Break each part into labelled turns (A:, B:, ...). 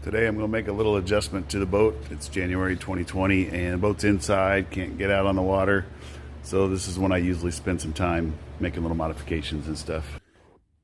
A: Today I'm going to make a little adjustment to the boat. It's January 2020 and the boat's inside, can't get out on the water. So this is when I usually spend some time making little modifications and stuff.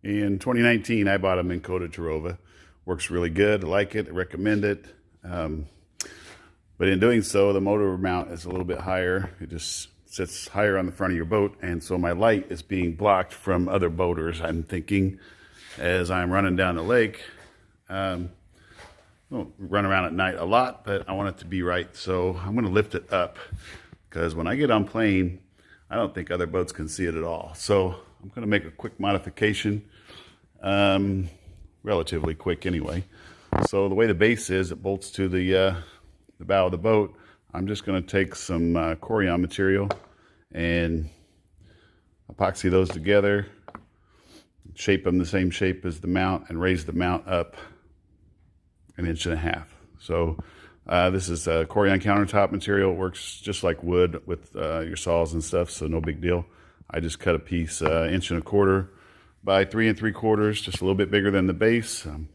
A: In 2019 I bought a Minn Kota Terrova. Works really good, I like it, I recommend it. But in doing so, the motor mount is a little bit higher. It just sits higher on the front of your boat, and so my light is being blocked from other boaters. I'm thinking as I'm running down the lake. Don't run around at night a lot, but I want it to be right. So I'm going to lift it up because when I get on plane, I don't think other boats can see it at all. So I'm going to make a quick modification, relatively quick anyway. So the way the base is, it bolts to the bow of the boat. I'm just going to take some Corian material and epoxy those together, shape them the same shape as the mount, and raise the mount up 1.5 inches. So this is Corian countertop material. It works just like wood with your saws and stuff, so no big deal. I just cut a piece 1.25 inches by 3 3/4, just a little bit bigger than the base. I'm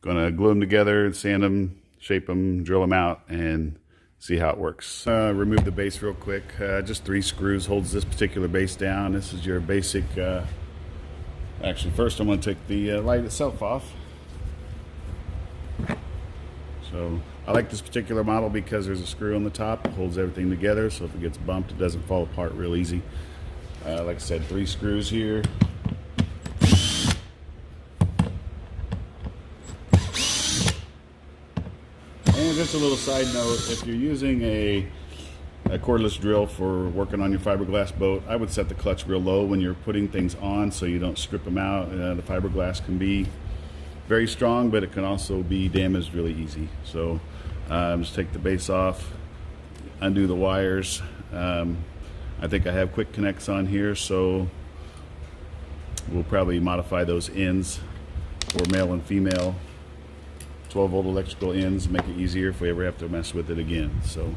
A: gonna glue them together and sand them, shape them, drill them out, and see how it works. Remove the base real quick. Just 3 screws holds this particular base down. This is your basic, actually first I'm gonna take the light itself off. So I like this particular model because there's a screw on the top that holds everything together, so if it gets bumped it doesn't fall apart real easy. Like I said, 3 screws here. And just a little side note, if you're using a cordless drill for working on your fiberglass boat, I would set the clutch real low when you're putting things on so you don't strip them out. The fiberglass can be very strong, but it can also be damaged really easy. So just take the base off, undo the wires. I think I have quick connects on here, so we'll probably modify those ends for male and female 12-volt electrical ends, make it easier if we ever have to mess with it again. So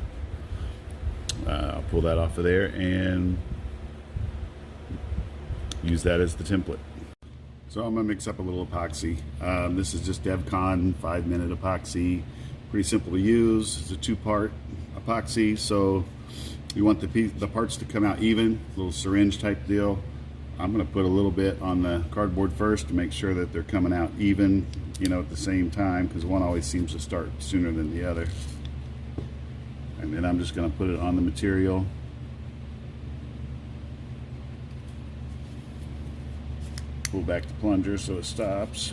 A: I'll pull that off of there and use that as the template. So I'm gonna mix up a little epoxy. This is just DevCon 5-minute epoxy. Pretty simple to use. It's a 2-part epoxy, so you want the parts to come out even, a little syringe type deal. I'm gonna put a little bit on the cardboard first to make sure that they're coming out even, you know, at the same time, because one always seems to start sooner than the other. And then I'm just gonna put it on the material. Pull back the plunger so it stops.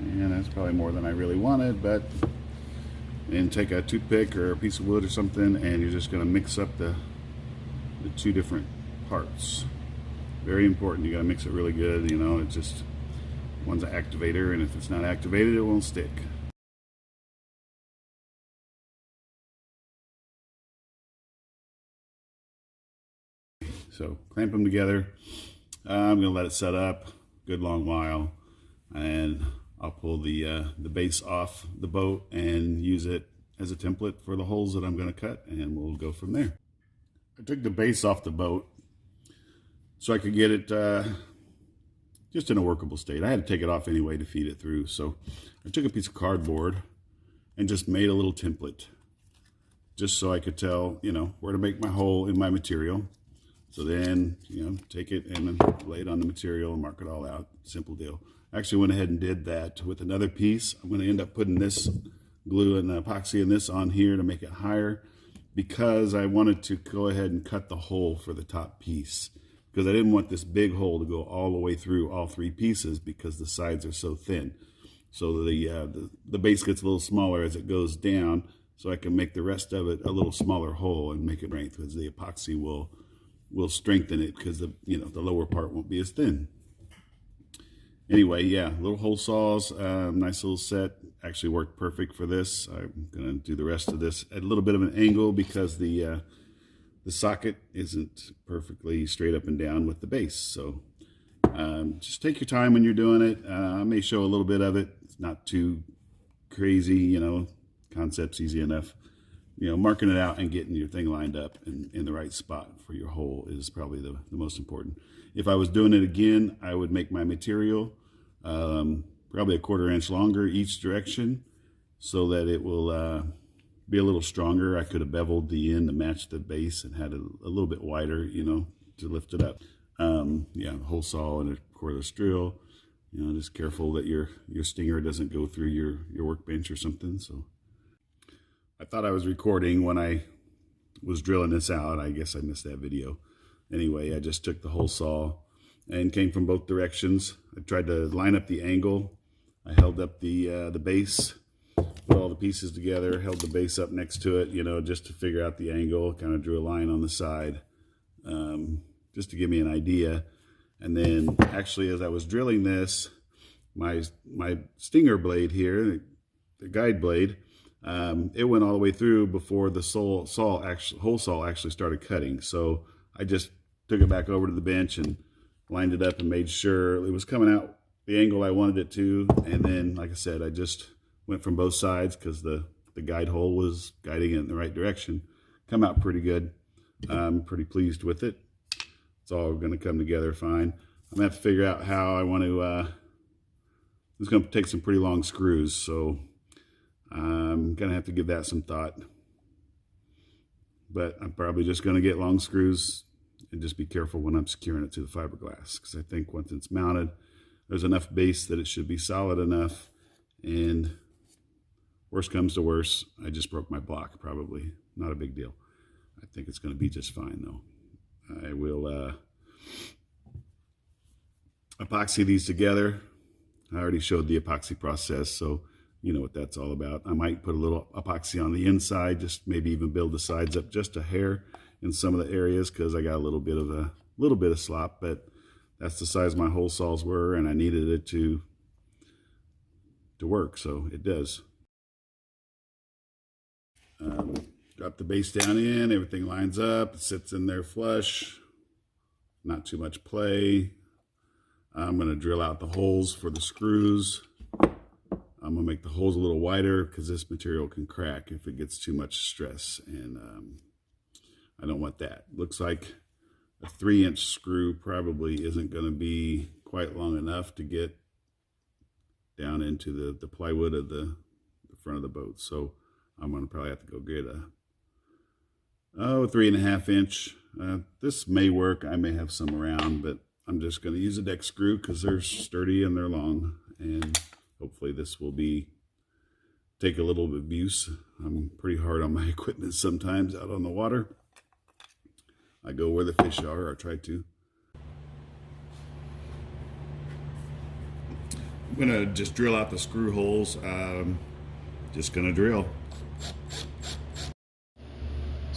A: And that's probably more than I really wanted, but then take a toothpick or a piece of wood or something, and you're just going to mix up the 2 different parts. Very important, you got to mix it really good. You know, it's just, one's an activator, and if it's not activated, it won't stick. So clamp them together. I'm gonna let it set up a good long while, and I'll pull the base off the boat and use it as a template for the holes that I'm gonna cut, and we'll go from there. I took the base off the boat so I could get it just in a workable state. I had to take it off anyway to feed it through. So I took a piece of cardboard and just made a little template just so I could tell, you know, where to make my hole in my material. So then, you know, take it and lay it on the material and mark it all out. Simple deal. I actually went ahead and did that with another piece. I'm going to end up putting this glue and epoxy and this on here to make it higher, because I wanted to go ahead and cut the hole for the top piece, because I didn't want this big hole to go all the way through all 3 pieces because the sides are so thin. So the base gets a little smaller as it goes down, so I can make the rest of it a little smaller hole and make it strength, because the epoxy will strengthen it, because the lower part won't be as thin. Anyway, yeah, little hole saws, nice little set. Actually worked perfect for this. I'm gonna do the rest of this at a little bit of an angle because the socket isn't perfectly straight up and down with the base. So just take your time when you're doing it. I may show a little bit of it. It's not too crazy, you know, concept's easy enough. You know, marking it out and getting your thing lined up in the right spot for your hole is probably the most important. If I was doing it again, I would make my material probably a 1/4 inch longer each direction so that it will be a little stronger. I could have beveled the end to match the base and had it a little bit wider, you know, to lift it up. Yeah, hole saw and a cordless drill. You know, just careful that your stinger doesn't go through your workbench or something. So I thought I was recording when I was drilling this out. I guess I missed that video. Anyway, I just took the hole saw and came from both directions. I tried to line up the angle. I held up the base, put all the pieces together, held the base up next to it, you know, just to figure out the angle. Kind of drew a line on the side, just to give me an idea. And then actually, as I was drilling this, my stinger blade here, the guide blade, it went all the way through before the hole saw actually started cutting. So I just took it back over to the bench and lined it up and made sure it was coming out the angle I wanted it to. And then, like I said, I just went from both sides because the guide hole was guiding it in the right direction. Come out pretty good. I'm pretty pleased with it. It's all going to come together fine. I'm going to have to figure out how I want to, it's going to take some pretty long screws, so I'm going to have to give that some thought. But I'm probably just going to get long screws and just be careful when I'm securing it to the fiberglass, because I think once it's mounted, there's enough base that it should be solid enough. And worst comes to worst, I just broke my block, probably. Not a big deal. I think it's going to be just fine, though. I will epoxy these together. I already showed the epoxy process, so you know what that's all about. I might put a little epoxy on the inside, just maybe even build the sides up just a hair in some of the areas, because I got a little bit of slop, but that's the size my hole saws were, and I needed it to work, so it does. Drop the base down in, everything lines up, it sits in there flush, not too much play. I'm going to drill out the holes for the screws. I'm going to make the holes a little wider because this material can crack if it gets too much stress, and I don't want that. Looks like a 3-inch screw probably isn't going to be quite long enough to get down into the plywood of the front of the boat, so I'm going to probably have to go get a 3.5 inch. This may work. I may have some around, but I'm just going to use a deck screw because they're sturdy and they're long, and hopefully this will take a little bit of abuse. I'm pretty hard on my equipment sometimes out on the water. I go where the fish are, or try to. I'm going to just drill out the screw holes. Just going to drill.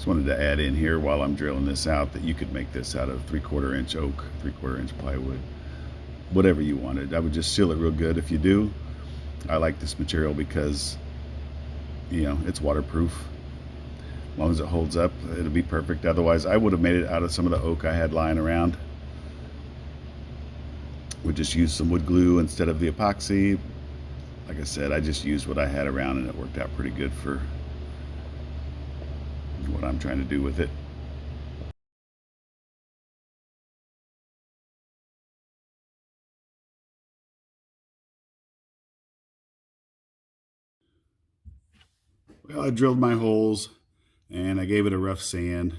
A: Wanted to add in here while I'm drilling this out that you could make this out of 3/4 inch oak, 3/4 inch plywood, whatever you wanted. I would just seal it real good. If you do, I like this material because, you know, it's waterproof. As long as it holds up, it'll be perfect. Otherwise, I would have made it out of some of the oak I had lying around. Would just use some wood glue instead of the epoxy. Like I said, I just used what I had around, and it worked out pretty good for what I'm trying to do with it. Well, I drilled my holes and I gave it a rough sand,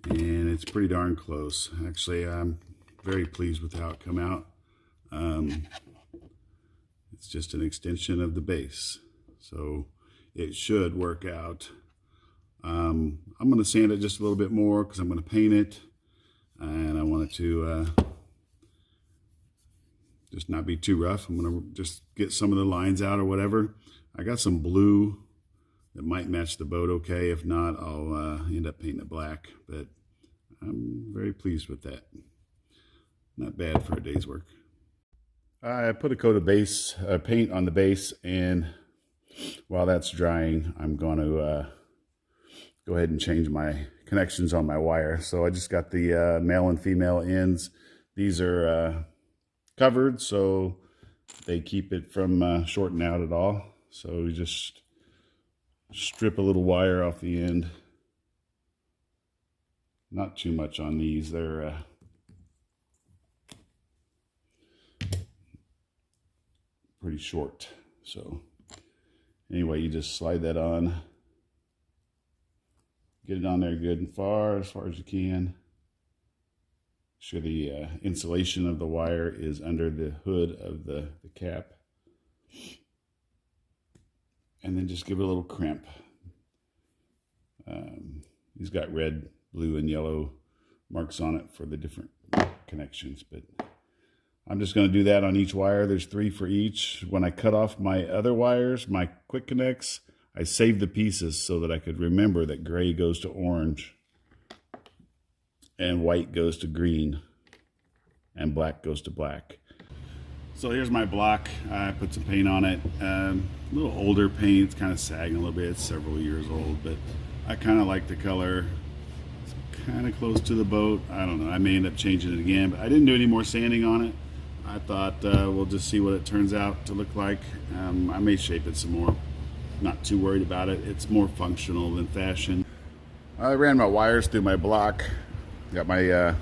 A: and it's pretty darn close. Actually, I'm very pleased with how it come out. It's just an extension of the base, so it should work out. I'm going to sand it just a little bit more because I'm going to paint it, and I want it to just not be too rough. I'm going to just get some of the lines out or whatever. I got some blue that might match the boat okay. If not, I'll end up painting it black, but I'm very pleased with that. Not bad for a day's work. I put a coat of paint on the base, and while that's drying, I'm going to go ahead and change my connections on my wire. So I just got the male and female ends. These are covered, so they keep it from shorting out at all. So we just strip a little wire off the end. Not too much on these. They're pretty short. So anyway, you just slide that on, get it on there good and far as you can. Make sure the insulation of the wire is under the hood of the cap. And then just give it a little crimp. He's got red, blue, and yellow marks on it for the different connections, but I'm just going to do that on each wire. There's 3 for each. When I cut off my other wires, my quick connects, I saved the pieces so that I could remember that gray goes to orange and white goes to green and black goes to black. So here's my block. I put some paint on it. A little older paint. It's kind of sagging a little bit. It's several years old, but I kind of like the color. It's kind of close to the boat. I don't know. I may end up changing it again, but I didn't do any more sanding on it. I thought we'll just see what it turns out to look like. I may shape it some more. Not too worried about it. It's more functional than fashion. I ran my wires through my block. Got my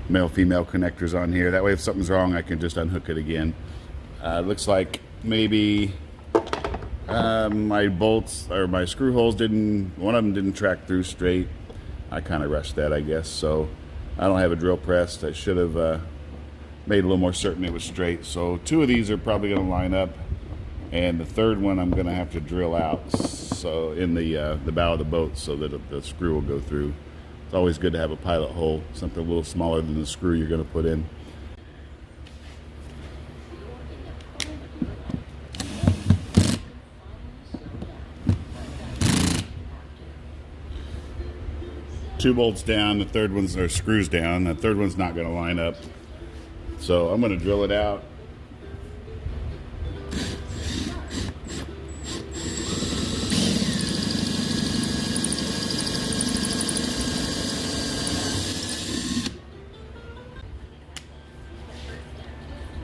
A: male-female connectors on here. That way if something's wrong, I can just unhook it again. Looks like maybe my bolts or my screw holes one of them didn't track through straight. I kind of rushed that, I guess. So I don't have a drill press. I should have made a little more certain it was straight. So 2 of these are probably going to line up, and the third one I'm going to have to drill out so in the bow of the boat so that the screw will go through. It's always good to have a pilot hole, something a little smaller than the screw you're going to put in. Two bolts down, the third one's are screws down. The third one's not going to line up. So I'm going to drill it out.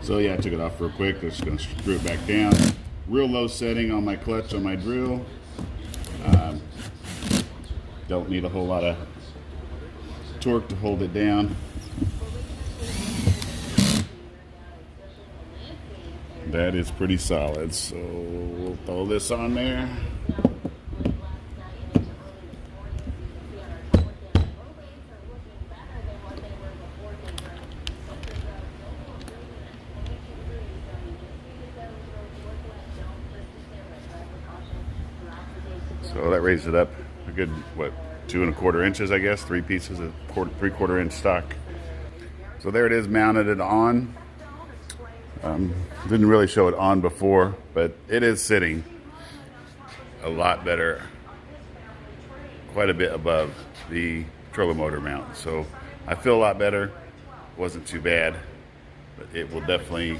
A: So yeah, I took it off real quick. Just going to screw it back down. Real low setting on my clutch on my drill. Don't need a whole lot of torque to hold it down. That is pretty solid. So we'll throw this on there. So that raised it up a good, what, 2 1/4 inches, I guess, 3 pieces of 3/4 inch stock. So there it is, mounted it on. Didn't really show it on before, but it is sitting a lot better, quite a bit above the trolling motor mount. So I feel a lot better. Wasn't too bad, but it will definitely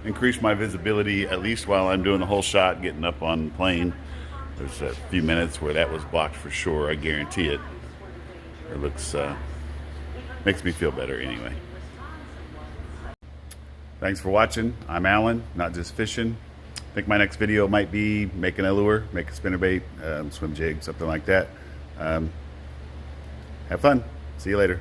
A: increase my visibility, at least while I'm doing the whole shot, getting up on the plane. There's a few minutes where that was blocked for sure, I guarantee it. It looks, makes me feel better anyway. Thanks for watching. I'm Alan, Not Just Fishing. I think my next video might be making a lure, make a spinnerbait, swim jig, something like that. Have fun. See you later.